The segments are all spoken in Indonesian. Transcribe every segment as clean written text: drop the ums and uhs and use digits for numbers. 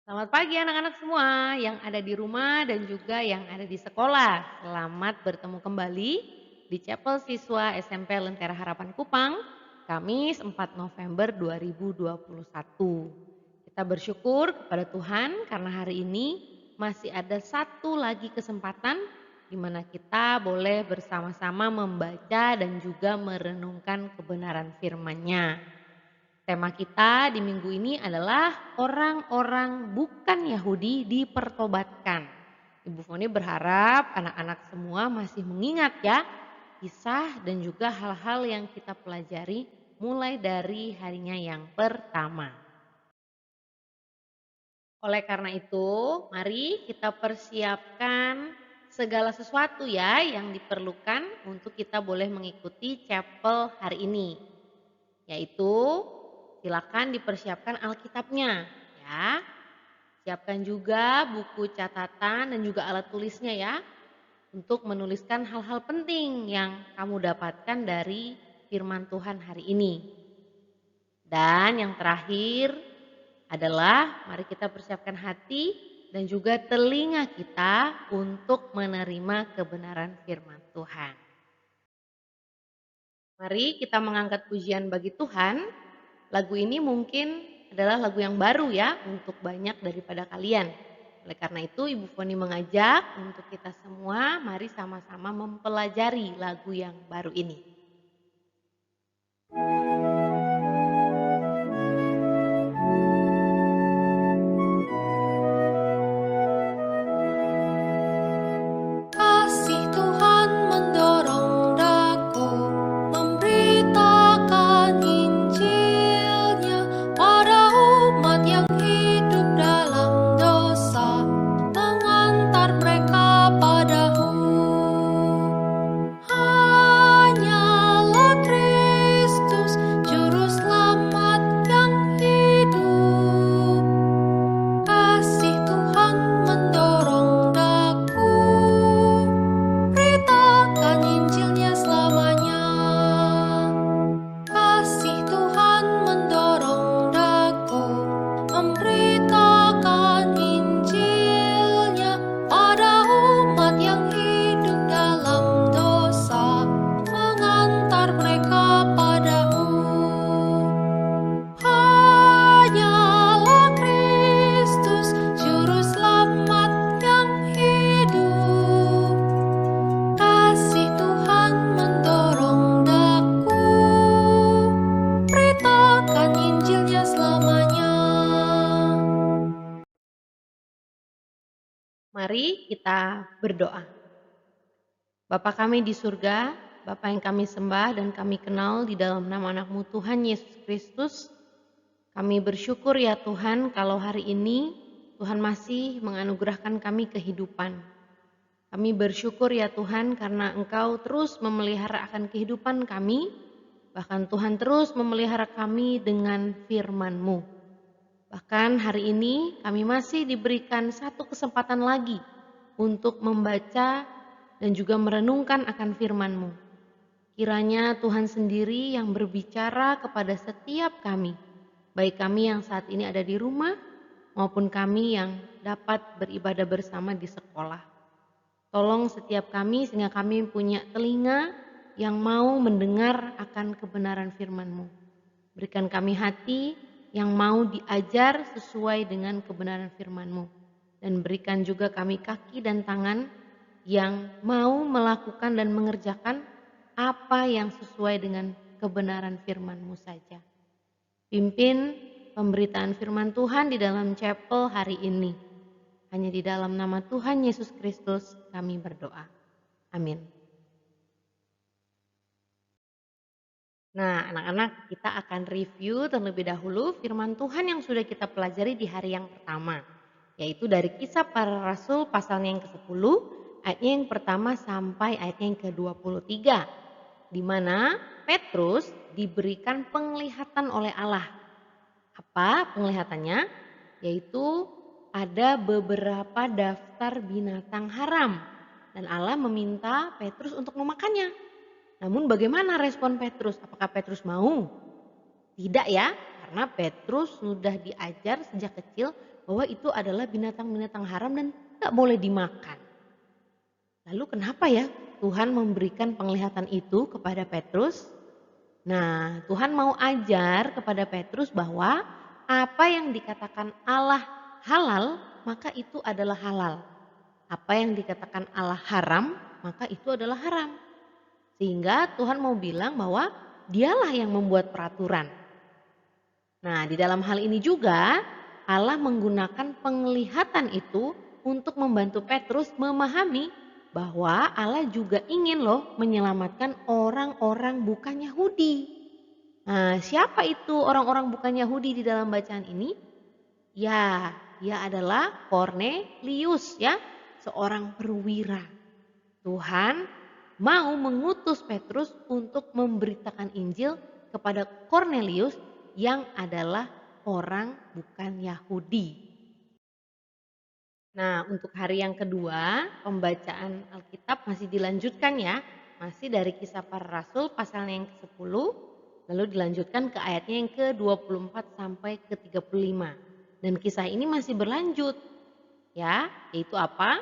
Selamat pagi anak-anak semua yang ada di rumah dan juga yang ada di sekolah. Selamat bertemu kembali di Chapel Siswa SMP Lentera Harapan Kupang, Kamis 4 November 2021. Kita bersyukur kepada Tuhan karena hari ini masih ada satu lagi kesempatan di mana kita boleh bersama-sama membaca dan juga merenungkan kebenaran firman-Nya. Tema kita di minggu ini adalah orang-orang bukan Yahudi dipertobatkan. Ibu Foni berharap anak-anak semua masih mengingat ya kisah dan juga hal-hal yang kita pelajari mulai dari harinya yang pertama. Oleh karena itu, mari kita persiapkan segala sesuatu ya yang diperlukan untuk kita boleh mengikuti chapel hari ini. Yaitu silakan dipersiapkan Alkitabnya ya. Siapkan juga buku catatan dan juga alat tulisnya ya. Untuk menuliskan hal-hal penting yang kamu dapatkan dari firman Tuhan hari ini. Dan yang terakhir adalah mari kita persiapkan hati dan juga telinga kita untuk menerima kebenaran firman Tuhan. Mari kita mengangkat pujian bagi Tuhan. Lagu ini mungkin adalah lagu yang baru ya untuk banyak daripada kalian. Oleh karena itu Ibu Foni mengajak untuk kita semua mari sama-sama mempelajari lagu yang baru ini. Kasih Tuhan mendorong daku memberitakan Injil-Nya pada umat yang hidup dalam dosa, mengantar mereka padahu. Hanyalah Kristus juru selamat yang hidup. Kasih Tuhan mendorong daku beritakan Injil-Nya selamanya. Kasih Tuhan mendorong daku memberitakan Injil-Nya pada umat yang hidup dalam dosa, mengantar mereka padahu. Hanyalah Kristus juru selamat yang hidup. Kasih Tuhan mendorong daku beritakan Injil-Nya selamanya. Mari kita berdoa. Bapa kami di surga, Bapa yang kami sembah dan kami kenal di dalam nama anak-Mu Tuhan Yesus Kristus. Kami bersyukur ya Tuhan kalau hari ini Tuhan masih menganugerahkan kami kehidupan. Kami bersyukur ya Tuhan karena Engkau terus memelihara akan kehidupan kami. Bahkan Tuhan terus memelihara kami dengan firman-Mu. Bahkan hari ini kami masih diberikan satu kesempatan lagi untuk membaca dan juga merenungkan akan firman-Mu. Kiranya Tuhan sendiri yang berbicara kepada setiap kami, baik kami yang saat ini ada di rumah maupun kami yang dapat beribadah bersama di sekolah. Tolong setiap kami sehingga kami punya telinga yang mau mendengar akan kebenaran firman-Mu. Berikan kami hati yang mau diajar sesuai dengan kebenaran firman-Mu. Dan berikan juga kami kaki dan tangan yang mau melakukan dan mengerjakan apa yang sesuai dengan kebenaran firman-Mu saja. Pimpin pemberitaan firman Tuhan di dalam chapel hari ini. Hanya di dalam nama Tuhan Yesus Kristus kami berdoa. Amin. Nah, anak-anak, kita akan review terlebih dahulu firman Tuhan yang sudah kita pelajari di hari yang pertama, yaitu dari Kisah Para Rasul pasalnya yang ke-10, ayatnya yang pertama sampai ayatnya yang ke-23, di mana Petrus diberikan penglihatan oleh Allah. Apa penglihatannya? Yaitu ada beberapa daftar binatang haram dan Allah meminta Petrus untuk memakannya. Namun bagaimana respon Petrus? Apakah Petrus mau? Tidak ya, karena Petrus sudah diajar sejak kecil bahwa itu adalah binatang-binatang haram dan tidak boleh dimakan. Lalu kenapa ya Tuhan memberikan penglihatan itu kepada Petrus? Nah, Tuhan mau ajar kepada Petrus bahwa apa yang dikatakan Allah halal, maka itu adalah halal. Apa yang dikatakan Allah haram, maka itu adalah haram. Sehingga Tuhan mau bilang bahwa dialah yang membuat peraturan. Nah, di dalam hal ini juga Allah menggunakan penglihatan itu untuk membantu Petrus memahami bahwa Allah juga ingin menyelamatkan orang-orang bukan Yahudi. Nah, siapa itu orang-orang bukan Yahudi di dalam bacaan ini? Ya, dia adalah Kornelius ya, seorang perwira. Tuhan mau mengutus Petrus untuk memberitakan Injil kepada Kornelius yang adalah orang bukan Yahudi. Nah, untuk hari yang kedua, pembacaan Alkitab masih dilanjutkan ya. Masih dari Kisah Para Rasul pasalnya yang ke-10, lalu dilanjutkan ke ayatnya yang ke-24 sampai ke-35. Dan kisah ini masih berlanjut. Ya, yaitu apa?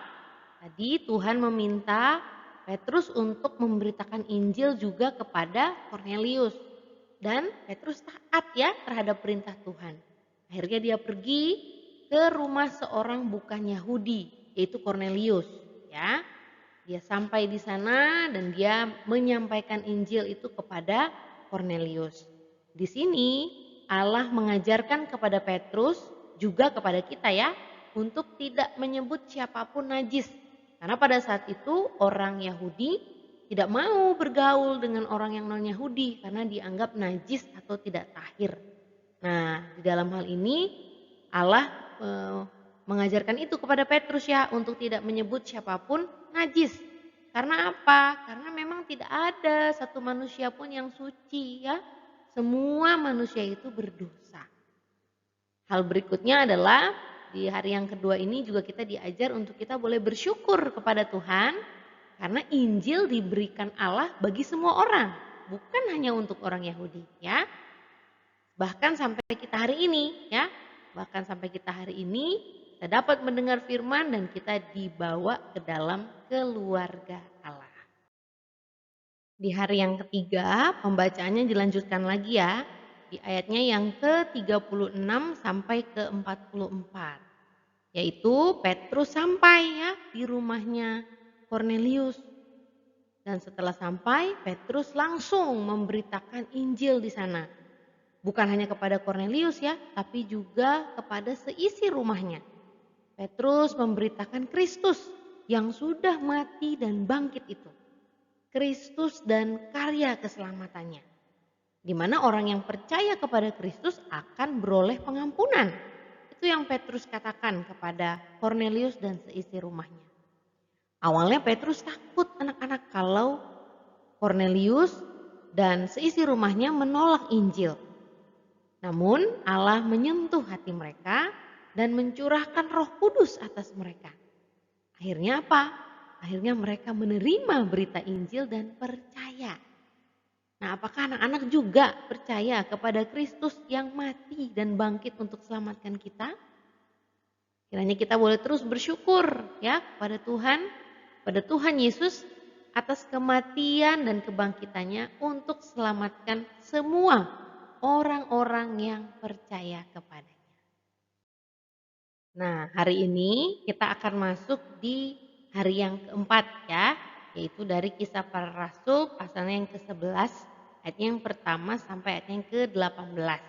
Tadi Tuhan meminta Petrus untuk memberitakan Injil juga kepada Kornelius. Dan Petrus taat ya terhadap perintah Tuhan. Akhirnya dia pergi ke rumah seorang bukan Yahudi, yaitu Kornelius. Ya, dia sampai di sana dan dia menyampaikan Injil itu kepada Kornelius. Di sini Allah mengajarkan kepada Petrus juga kepada kita ya, untuk tidak menyebut siapapun najis. Karena pada saat itu orang Yahudi tidak mau bergaul dengan orang yang non-Yahudi karena dianggap najis atau tidak tahir. Nah, di dalam hal ini Allah mengajarkan itu kepada Petrus ya, untuk tidak menyebut siapapun najis. Karena apa? Karena memang tidak ada satu manusia pun yang suci ya. Semua manusia itu berdosa. Hal berikutnya adalah di hari yang kedua ini juga kita diajar untuk kita boleh bersyukur kepada Tuhan. Karena Injil diberikan Allah bagi semua orang. Bukan hanya untuk orang Yahudi ya. Bahkan sampai kita hari ini ya. Bahkan sampai kita hari ini kita dapat mendengar firman dan kita dibawa ke dalam keluarga Allah. Di hari yang ketiga pembacaannya dilanjutkan lagi ya. Di ayatnya yang ke-36 sampai ke-44. Yaitu Petrus sampai ya di rumahnya Kornelius. Dan setelah sampai Petrus langsung memberitakan Injil di sana. Bukan hanya kepada Kornelius ya, tapi juga kepada seisi rumahnya. Petrus memberitakan Kristus yang sudah mati dan bangkit itu. Kristus dan karya keselamatannya. Di mana orang yang percaya kepada Kristus akan beroleh pengampunan. Itu yang Petrus katakan kepada Kornelius dan seisi rumahnya. Awalnya Petrus takut anak-anak kalau Kornelius dan seisi rumahnya menolak Injil. Namun Allah menyentuh hati mereka dan mencurahkan Roh Kudus atas mereka. Akhirnya apa? Akhirnya mereka menerima berita Injil dan percaya. Nah, apakah anak-anak juga percaya kepada Kristus yang mati dan bangkit untuk selamatkan kita? Kiranya kita boleh terus bersyukur ya kepada Tuhan Yesus atas kematian dan kebangkitannya untuk selamatkan semua orang-orang yang percaya kepadanya. Nah, hari ini kita akan masuk di hari yang keempat ya, yaitu dari Kisah Para Rasul pasalnya yang ke-11 ayat yang pertama sampai ayat yang ke-18.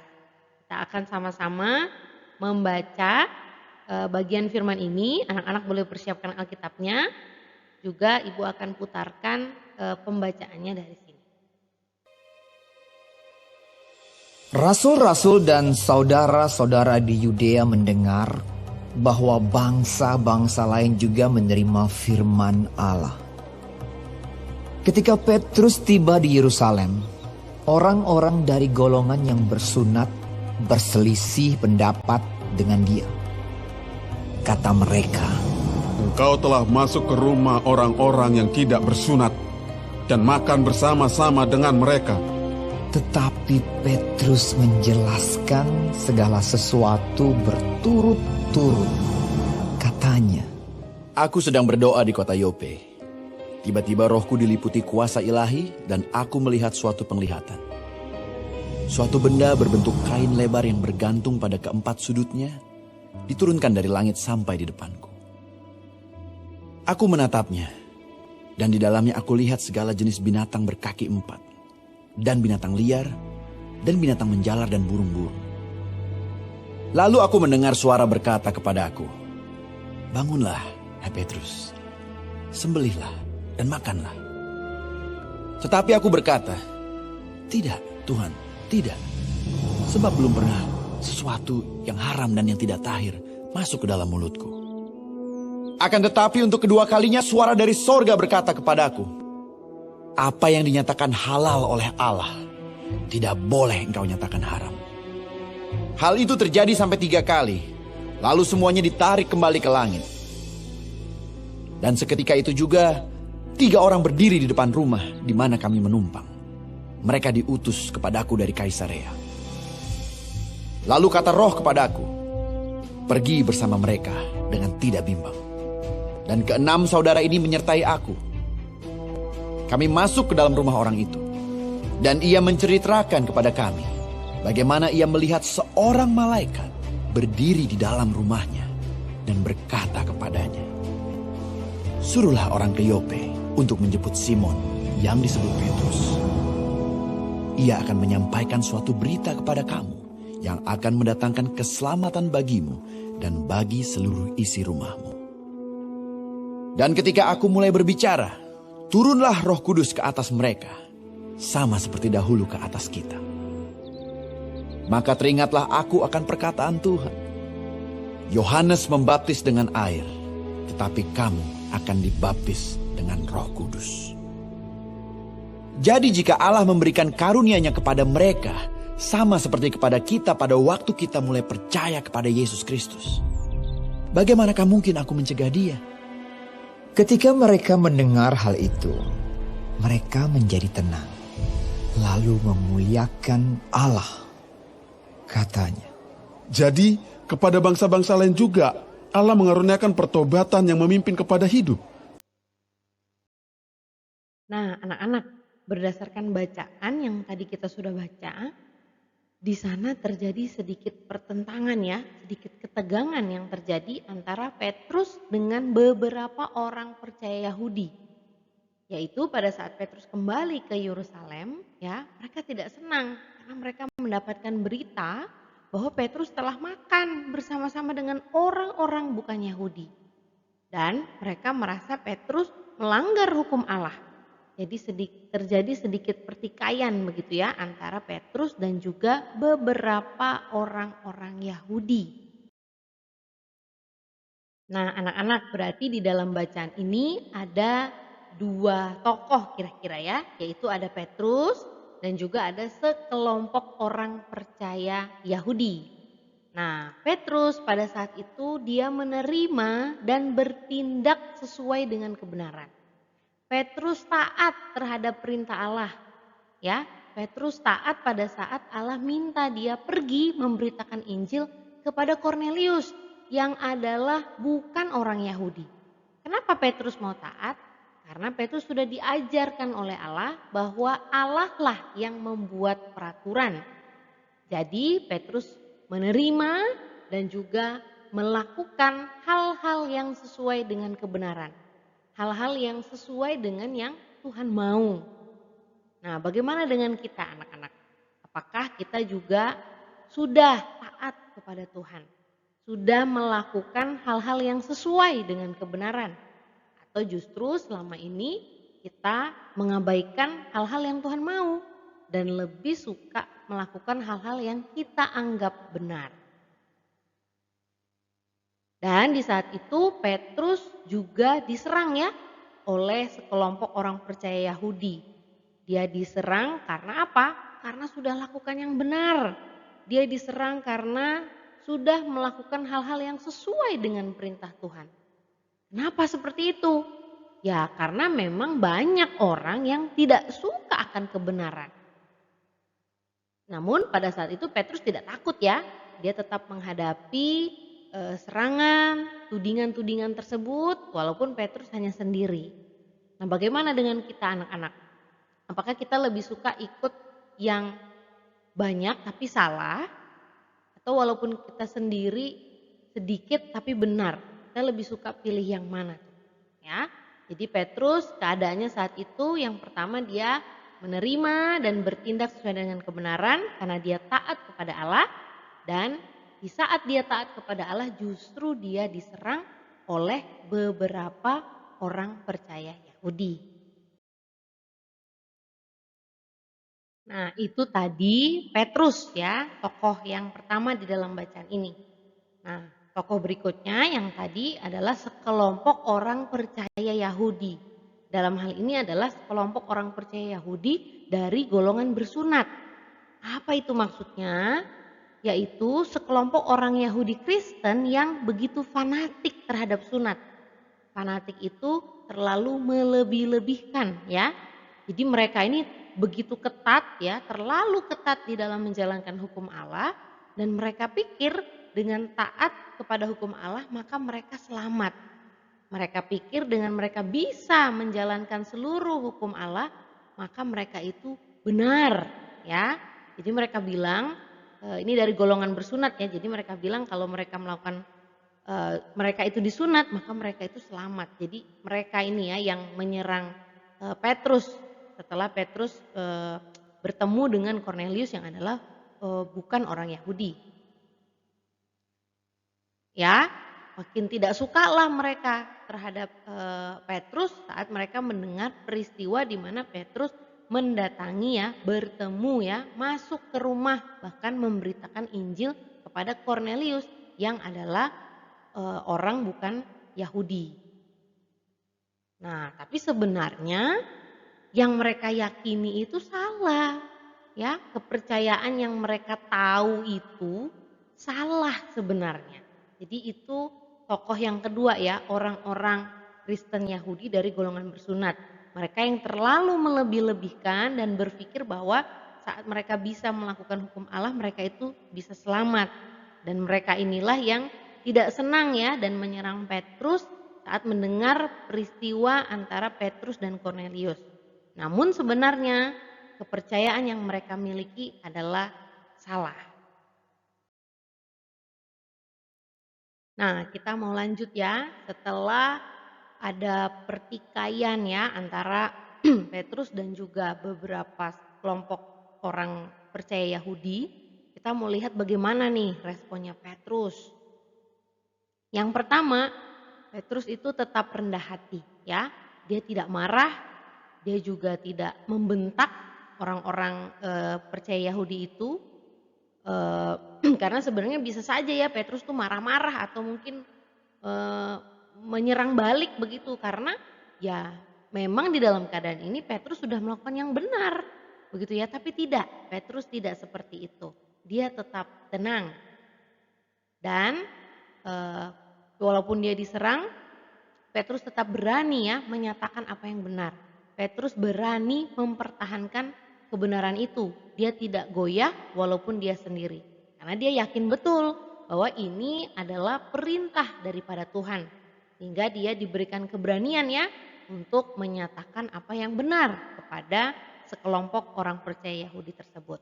Kita akan sama-sama membaca bagian firman ini. Anak-anak boleh persiapkan Alkitabnya. Juga Ibu akan putarkan pembacaannya dari sini. Rasul-rasul dan saudara-saudara di Yudea mendengar bahwa bangsa-bangsa lain juga menerima firman Allah. Ketika Petrus tiba di Yerusalem, orang-orang dari golongan yang bersunat berselisih pendapat dengan dia. Kata mereka, "Engkau telah masuk ke rumah orang-orang yang tidak bersunat dan makan bersama-sama dengan mereka." Tetapi Petrus menjelaskan segala sesuatu berturut-turut. Katanya, Aku sedang berdoa di kota Yope. Tiba-tiba rohku diliputi kuasa ilahi dan aku melihat suatu penglihatan. Suatu benda berbentuk kain lebar yang bergantung pada keempat sudutnya, diturunkan dari langit sampai di depanku. Aku menatapnya, dan di dalamnya aku lihat segala jenis binatang berkaki empat, dan binatang liar, dan binatang menjalar dan burung-burung. Lalu aku mendengar suara berkata kepada aku, "Bangunlah, hai Petrus, sembelihlah dan makanlah." Tetapi aku berkata, "Tidak, Tuhan, tidak. Sebab belum pernah sesuatu yang haram dan yang tidak tahir masuk ke dalam mulutku." Akan tetapi untuk kedua kalinya suara dari sorga berkata kepadaku, "Apa yang dinyatakan halal oleh Allah, tidak boleh engkau nyatakan haram." Hal itu terjadi sampai 3 kali, lalu semuanya ditarik kembali ke langit. Dan seketika itu juga 3 orang berdiri di depan rumah di mana kami menumpang. Mereka diutus kepadaku dari Kaisarea. Lalu kata Roh kepadaku, "Pergi bersama mereka dengan tidak bimbang." Dan 6 saudara ini menyertai aku. Kami masuk ke dalam rumah orang itu. Dan ia menceritakan kepada kami bagaimana ia melihat seorang malaikat berdiri di dalam rumahnya dan berkata kepadanya, "Suruhlah orang ke Yope untuk menjemput Simon yang disebut Petrus. Ia akan menyampaikan suatu berita kepada kamu yang akan mendatangkan keselamatan bagimu dan bagi seluruh isi rumahmu." Dan ketika aku mulai berbicara, turunlah Roh Kudus ke atas mereka, sama seperti dahulu ke atas kita. Maka teringatlah aku akan perkataan Tuhan. Yohanes membaptis dengan air, tetapi kamu akan dibaptis dengan Roh Kudus. Jadi jika Allah memberikan karunia-Nya kepada mereka, sama seperti kepada kita pada waktu kita mulai percaya kepada Yesus Kristus, bagaimanakah mungkin aku mencegah dia? ketika mereka mendengar hal itu, mereka menjadi tenang, lalu memuliakan Allah. Katanya, Jadi kepada bangsa-bangsa lain juga Allah mengaruniakan pertobatan yang memimpin kepada hidup. Nah, anak-anak, berdasarkan bacaan yang tadi kita sudah baca, di sana terjadi sedikit pertentangan ya, sedikit ketegangan yang terjadi antara Petrus dengan beberapa orang percaya Yahudi. Yaitu pada saat Petrus kembali ke Yerusalem, ya, mereka tidak senang karena mereka mendapatkan berita bahwa Petrus telah makan bersama-sama dengan orang-orang bukan Yahudi. Dan mereka merasa Petrus melanggar hukum Allah. Jadi terjadi sedikit pertikaian begitu ya antara Petrus dan juga beberapa orang-orang Yahudi. Nah, anak-anak, berarti di dalam bacaan ini ada dua tokoh kira-kira ya, yaitu ada Petrus dan juga ada sekelompok orang percaya Yahudi. Nah, Petrus pada saat itu dia menerima dan bertindak sesuai dengan kebenaran. Petrus taat terhadap perintah Allah. Ya, Petrus taat pada saat Allah minta dia pergi memberitakan Injil kepada Kornelius yang adalah bukan orang Yahudi. Kenapa Petrus mau taat? Karena Petrus sudah diajarkan oleh Allah bahwa Allah lah yang membuat peraturan. Jadi Petrus menerima dan juga melakukan hal-hal yang sesuai dengan kebenaran. Hal-hal yang sesuai dengan yang Tuhan mau. Nah, bagaimana dengan kita anak-anak? Apakah kita juga sudah taat kepada Tuhan? Sudah melakukan hal-hal yang sesuai dengan kebenaran? Atau justru selama ini kita mengabaikan hal-hal yang Tuhan mau dan lebih suka melakukan hal-hal yang kita anggap benar? Dan di saat itu Petrus juga diserang ya oleh sekelompok orang percaya Yahudi. Dia diserang karena apa? Karena sudah lakukan yang benar. Dia diserang karena sudah melakukan hal-hal yang sesuai dengan perintah Tuhan. Kenapa seperti itu? Ya karena memang banyak orang yang tidak suka akan kebenaran. Namun pada saat itu Petrus tidak takut ya. Dia tetap menghadapi serangan, tudingan-tudingan tersebut walaupun Petrus hanya sendiri. Nah, bagaimana dengan kita anak-anak? Apakah kita lebih suka ikut yang banyak tapi salah, atau walaupun kita sendiri sedikit tapi benar? Kita lebih suka pilih yang mana? Ya. Jadi Petrus keadaannya saat itu yang pertama dia menerima dan bertindak sesuai dengan kebenaran karena dia taat kepada Allah, dan di saat dia taat kepada Allah justru dia diserang oleh beberapa orang percaya Yahudi. Nah, itu tadi Petrus ya, tokoh yang pertama di dalam bacaan ini. Nah, tokoh berikutnya yang tadi adalah sekelompok orang percaya Yahudi. Dalam hal ini adalah sekelompok orang percaya Yahudi dari golongan bersunat. Apa itu maksudnya? Yaitu sekelompok orang Yahudi Kristen yang begitu fanatik terhadap sunat. Fanatik itu terlalu melebih-lebihkan ya. Jadi mereka ini begitu ketat ya, terlalu ketat di dalam menjalankan hukum Allah, dan mereka pikir dengan taat kepada hukum Allah maka mereka selamat. Mereka pikir dengan mereka bisa menjalankan seluruh hukum Allah maka mereka itu benar ya. Jadi mereka bilang, ini dari golongan bersunat ya, jadi mereka bilang kalau mereka melakukan mereka itu disunat maka mereka itu selamat. Jadi mereka ini ya yang menyerang Petrus setelah Petrus bertemu dengan Cornelius yang adalah bukan orang Yahudi. Ya, makin tidak sukalah mereka terhadap Petrus saat mereka mendengar peristiwa di mana Petrus mendatangi ya, bertemu ya, masuk ke rumah bahkan memberitakan Injil kepada Cornelius yang adalah orang bukan Yahudi. Nah, tapi sebenarnya yang mereka yakini itu salah. Ya, kepercayaan yang mereka tahu itu salah sebenarnya. Jadi itu tokoh yang kedua ya, orang-orang Kristen Yahudi dari golongan bersunat. Mereka yang terlalu melebih-lebihkan dan berpikir bahwa saat mereka bisa melakukan hukum Allah mereka itu bisa selamat. Dan mereka inilah yang tidak senang ya dan menyerang Petrus saat mendengar peristiwa antara Petrus dan Cornelius. Namun sebenarnya kepercayaan yang mereka miliki adalah salah. Nah, kita mau lanjut ya. Setelah ada pertikaian ya antara Petrus dan juga beberapa kelompok orang percaya Yahudi, kita mau lihat bagaimana nih responnya Petrus. Yang pertama, Petrus itu tetap rendah hati ya. Dia tidak marah, dia juga tidak membentak orang-orang percaya Yahudi itu. Karena sebenarnya bisa saja ya Petrus tuh marah-marah atau mungkin menyerang balik begitu, karena ya memang di dalam keadaan ini Petrus sudah melakukan yang benar begitu ya, tapi tidak, Petrus tidak seperti itu. Dia tetap tenang dan walaupun dia diserang, Petrus tetap berani ya menyatakan apa yang benar. Petrus berani mempertahankan kebenaran itu. Dia tidak goyah walaupun dia sendiri. Karena dia yakin betul bahwa ini adalah perintah daripada Tuhan. Sehingga dia diberikan keberanian ya untuk menyatakan apa yang benar kepada sekelompok orang percaya Yahudi tersebut.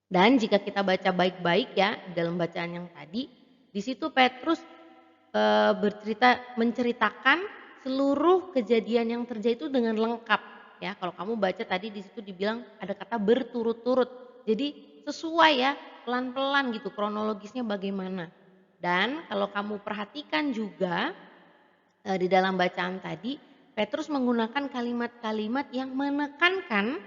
Dan jika kita baca baik-baik ya dalam bacaan yang tadi, di situ Petrus menceritakan seluruh kejadian yang terjadi itu dengan lengkap ya. Kalau kamu baca tadi di situ dibilang ada kata berturut-turut. Jadi sesuai ya, pelan-pelan gitu kronologisnya bagaimana. Dan kalau kamu perhatikan juga di dalam bacaan tadi, Petrus menggunakan kalimat-kalimat yang menekankan,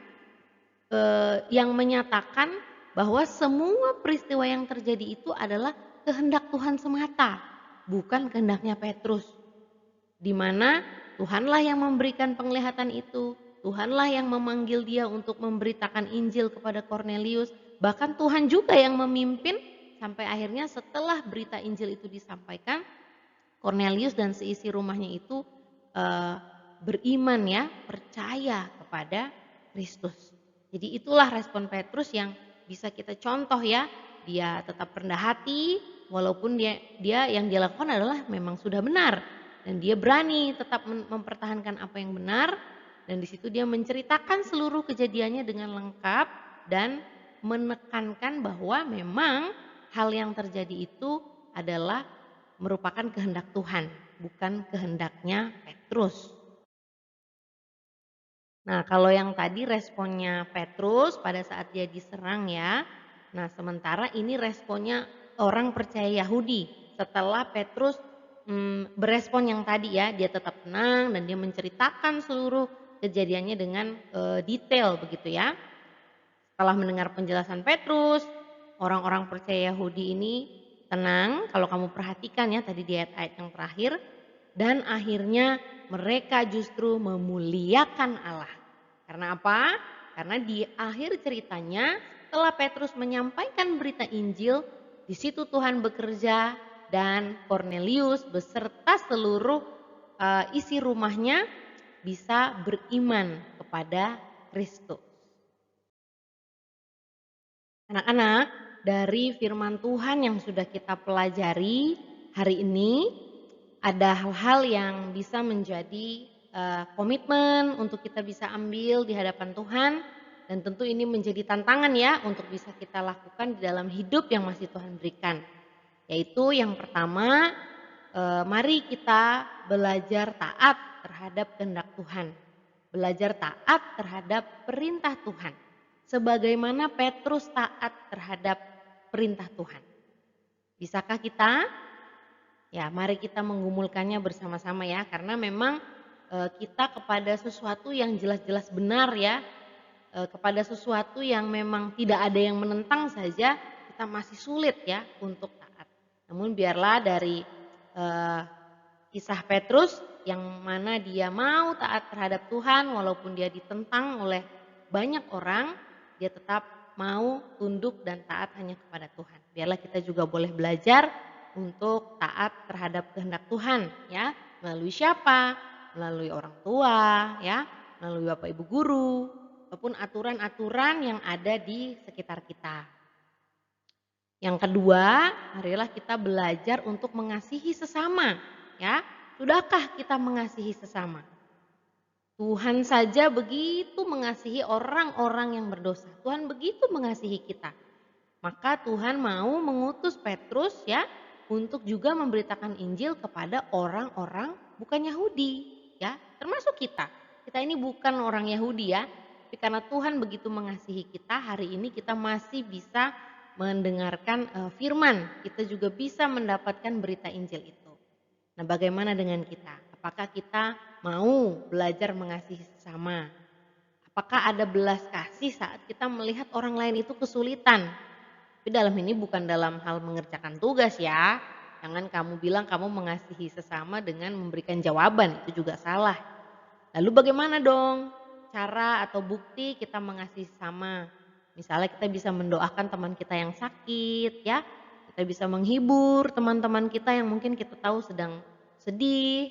yang menyatakan bahwa semua peristiwa yang terjadi itu adalah kehendak Tuhan semata, bukan kehendaknya Petrus. Di mana Tuhanlah yang memberikan penglihatan itu, Tuhanlah yang memanggil dia untuk memberitakan Injil kepada Cornelius, bahkan Tuhan juga yang memimpin sampai akhirnya setelah berita Injil itu disampaikan, Cornelius dan seisi rumahnya itu beriman ya, percaya kepada Kristus. Jadi itulah respon Petrus yang bisa kita contoh ya. Dia tetap rendah hati walaupun dia yang dia lakukan adalah memang sudah benar. Dan dia berani tetap mempertahankan apa yang benar. Dan di situ dia menceritakan seluruh kejadiannya dengan lengkap dan menekankan bahwa memang hal yang terjadi itu adalah merupakan kehendak Tuhan, bukan kehendaknya Petrus. Nah, kalau yang tadi responnya Petrus pada saat dia diserang ya. Nah, sementara ini responnya orang percaya Yahudi. Setelah Petrus berespon yang tadi ya, dia tetap tenang dan dia menceritakan seluruh kejadiannya dengan detail begitu ya. Setelah mendengar penjelasan Petrus, orang-orang percaya Yahudi ini tenang. Kalau kamu perhatikan ya tadi di ayat-ayat yang terakhir. Dan akhirnya mereka justru memuliakan Allah. Karena apa? Karena di akhir ceritanya setelah Petrus menyampaikan berita Injil, di situ Tuhan bekerja dan Kornelius beserta seluruh isi rumahnya bisa beriman kepada Kristus. Anak-anak, dari firman Tuhan yang sudah kita pelajari hari ini, ada hal-hal yang bisa menjadi komitmen untuk kita bisa ambil di hadapan Tuhan. Dan tentu ini menjadi tantangan ya untuk bisa kita lakukan di dalam hidup yang masih Tuhan berikan. Yaitu yang pertama, mari kita belajar taat terhadap kehendak Tuhan. Belajar taat terhadap perintah Tuhan. Sebagaimana Petrus taat terhadap perintah Tuhan. Bisakah kita? Ya, mari kita menggumulkannya bersama-sama ya, karena memang kita kepada sesuatu yang jelas-jelas benar ya, kepada sesuatu yang memang tidak ada yang menentang saja, kita masih sulit ya untuk taat. Namun biarlah dari kisah Petrus yang mana dia mau taat terhadap Tuhan walaupun dia ditentang oleh banyak orang, dia tetap mau tunduk dan taat hanya kepada Tuhan. Biarlah kita juga boleh belajar untuk taat terhadap kehendak Tuhan ya, melalui siapa? Melalui orang tua ya, melalui Bapak Ibu guru, ataupun aturan-aturan yang ada di sekitar kita. Yang kedua, marilah kita belajar untuk mengasihi sesama ya. Sudahkah kita mengasihi sesama? Tuhan saja begitu mengasihi orang-orang yang berdosa. Tuhan begitu mengasihi kita. Maka Tuhan mau mengutus Petrus ya, untuk juga memberitakan Injil kepada orang-orang bukan Yahudi ya, termasuk kita. Kita ini bukan orang Yahudi ya, tapi karena Tuhan begitu mengasihi kita, hari ini kita masih bisa mendengarkan firman, kita juga bisa mendapatkan berita Injil itu. Nah, bagaimana dengan kita? Apakah kita mau belajar mengasihi sesama? Apakah ada belas kasih saat kita melihat orang lain itu kesulitan? Tapi dalam ini bukan dalam hal mengerjakan tugas ya. Jangan kamu bilang kamu mengasihi sesama dengan memberikan jawaban, itu juga salah. Lalu bagaimana dong cara atau bukti kita mengasihi sesama? Misalnya kita bisa mendoakan teman kita yang sakit ya. Kita bisa menghibur teman-teman kita yang mungkin kita tahu sedang sedih.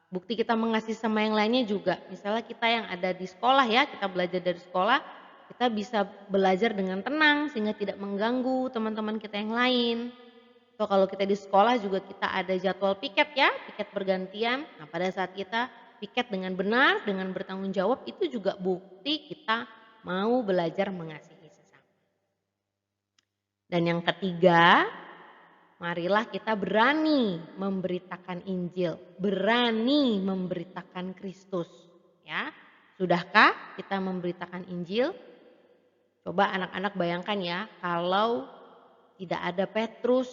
Bukti kita mengasihi sama yang lainnya juga. Misalnya kita yang ada di sekolah ya, kita belajar dari sekolah. Kita bisa belajar dengan tenang sehingga tidak mengganggu teman-teman kita yang lain. Atau kalau kita di sekolah juga kita ada jadwal piket ya, piket bergantian. Nah, pada saat kita piket dengan benar, dengan bertanggung jawab, itu juga bukti kita mau belajar mengasihi sesama. Dan yang ketiga, marilah kita berani memberitakan Injil, berani memberitakan Kristus ya. Sudahkah kita memberitakan Injil? Coba anak-anak bayangkan ya, kalau tidak ada Petrus,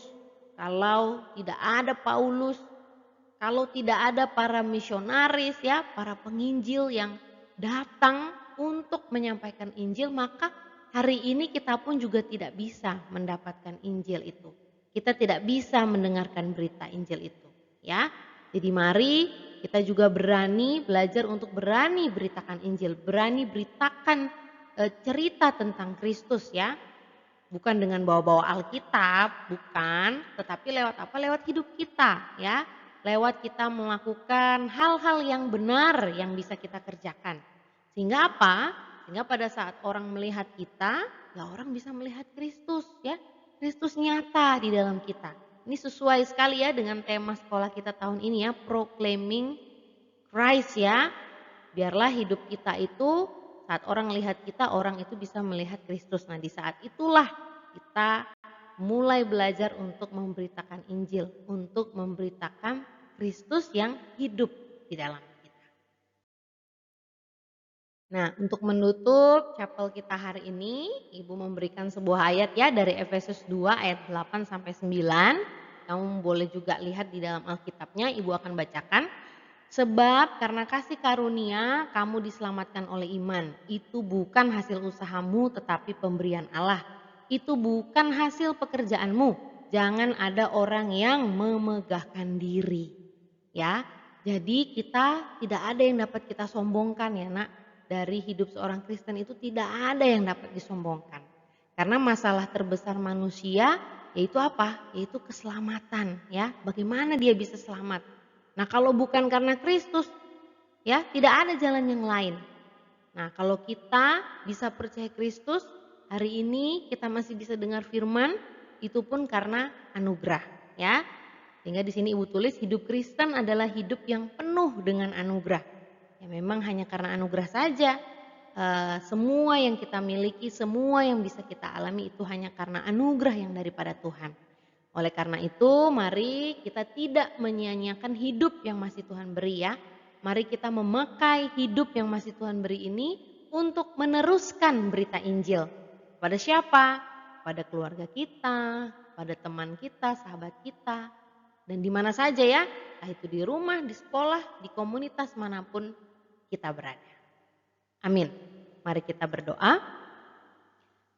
kalau tidak ada Paulus, kalau tidak ada para misionaris ya, para penginjil yang datang untuk menyampaikan Injil, maka hari ini kita pun juga tidak bisa mendapatkan Injil itu. Kita tidak bisa mendengarkan berita Injil itu ya. Jadi mari kita juga berani belajar untuk berani beritakan Injil, berani beritakan cerita tentang Kristus ya. Bukan dengan bawa-bawa Alkitab, bukan, tetapi lewat apa? Lewat hidup kita ya. Lewat kita melakukan hal-hal yang benar yang bisa kita kerjakan. Sehingga apa? Sehingga pada saat orang melihat kita, ya orang bisa melihat Kristus ya. Kristus nyata di dalam kita. Ini sesuai sekali ya dengan tema sekolah kita tahun ini ya, Proclaiming Christ ya. Biarlah hidup kita itu saat orang melihat kita, orang itu bisa melihat Kristus. Nah di saat itulah kita mulai belajar untuk memberitakan Injil, untuk memberitakan Kristus yang hidup di dalam kita. Nah, untuk menutup chapel kita hari ini, Ibu memberikan sebuah ayat ya dari Efesus 2 ayat 8 sampai 9. Kamu boleh juga lihat di dalam Alkitabnya, Ibu akan bacakan. Sebab karena kasih karunia kamu diselamatkan oleh iman. Itu bukan hasil usahamu tetapi pemberian Allah. Itu bukan hasil pekerjaanmu. Jangan ada orang yang memegahkan diri. Ya, jadi kita tidak ada yang dapat kita sombongkan ya nak. Dari hidup seorang Kristen itu tidak ada yang dapat disombongkan. Karena masalah terbesar manusia yaitu apa? Yaitu keselamatan ya. Bagaimana dia bisa selamat? Nah kalau bukan karena Kristus ya tidak ada jalan yang lain. Nah kalau kita bisa percaya Kristus, hari ini kita masih bisa dengar firman, itu pun karena anugerah ya. Sehingga di sini Ibu tulis hidup Kristen adalah hidup yang penuh dengan anugerah. Ya memang hanya karena anugerah saja. Semua yang kita miliki, semua yang bisa kita alami itu hanya karena anugerah yang daripada Tuhan. Oleh karena itu mari kita tidak menyia-nyiakan hidup yang masih Tuhan beri ya. Mari kita memakai hidup yang masih Tuhan beri ini untuk meneruskan berita Injil. Pada siapa? Pada keluarga kita, pada teman kita, sahabat kita. Dan di mana saja ya, entah itu di rumah, di sekolah, di komunitas manapun kita berada. Amin. Mari kita berdoa.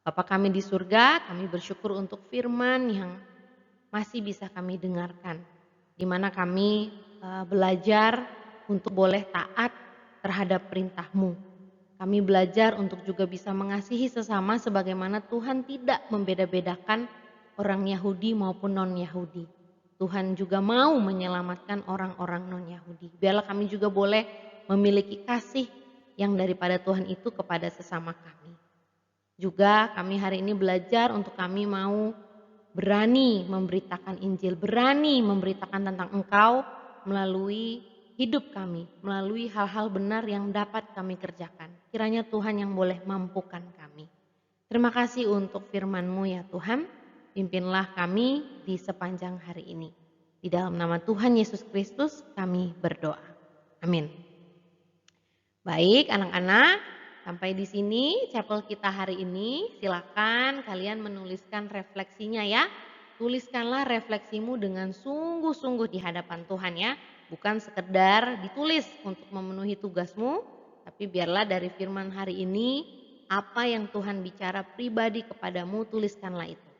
Bapa kami di surga, kami bersyukur untuk firman yang masih bisa kami dengarkan. Di mana kami belajar untuk boleh taat terhadap perintah-Mu. Kami belajar untuk juga bisa mengasihi sesama sebagaimana Tuhan tidak membeda-bedakan orang Yahudi maupun non-Yahudi. Tuhan juga mau menyelamatkan orang-orang non-Yahudi. Biarlah kami juga boleh memiliki kasih yang daripada Tuhan itu kepada sesama kami. Juga kami hari ini belajar untuk kami mau berani memberitakan Injil, berani memberitakan tentang Engkau melalui hidup kami, melalui hal-hal benar yang dapat kami kerjakan. Kiranya Tuhan yang boleh mampukan kami. Terima kasih untuk firman-Mu ya Tuhan, pimpinlah kami di sepanjang hari ini. Di dalam nama Tuhan Yesus Kristus kami berdoa. Amin. Baik anak-anak, sampai di sini chapel kita hari ini. Silakan kalian menuliskan refleksinya ya. Tuliskanlah refleksimu dengan sungguh-sungguh di hadapan Tuhan ya. Bukan sekedar ditulis untuk memenuhi tugasmu, tapi biarlah dari firman hari ini apa yang Tuhan bicara pribadi kepadamu, tuliskanlah itu.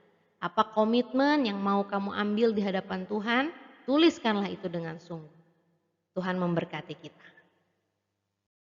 Apa komitmen yang mau kamu ambil di hadapan Tuhan, tuliskanlah itu dengan sungguh. Tuhan memberkati kita.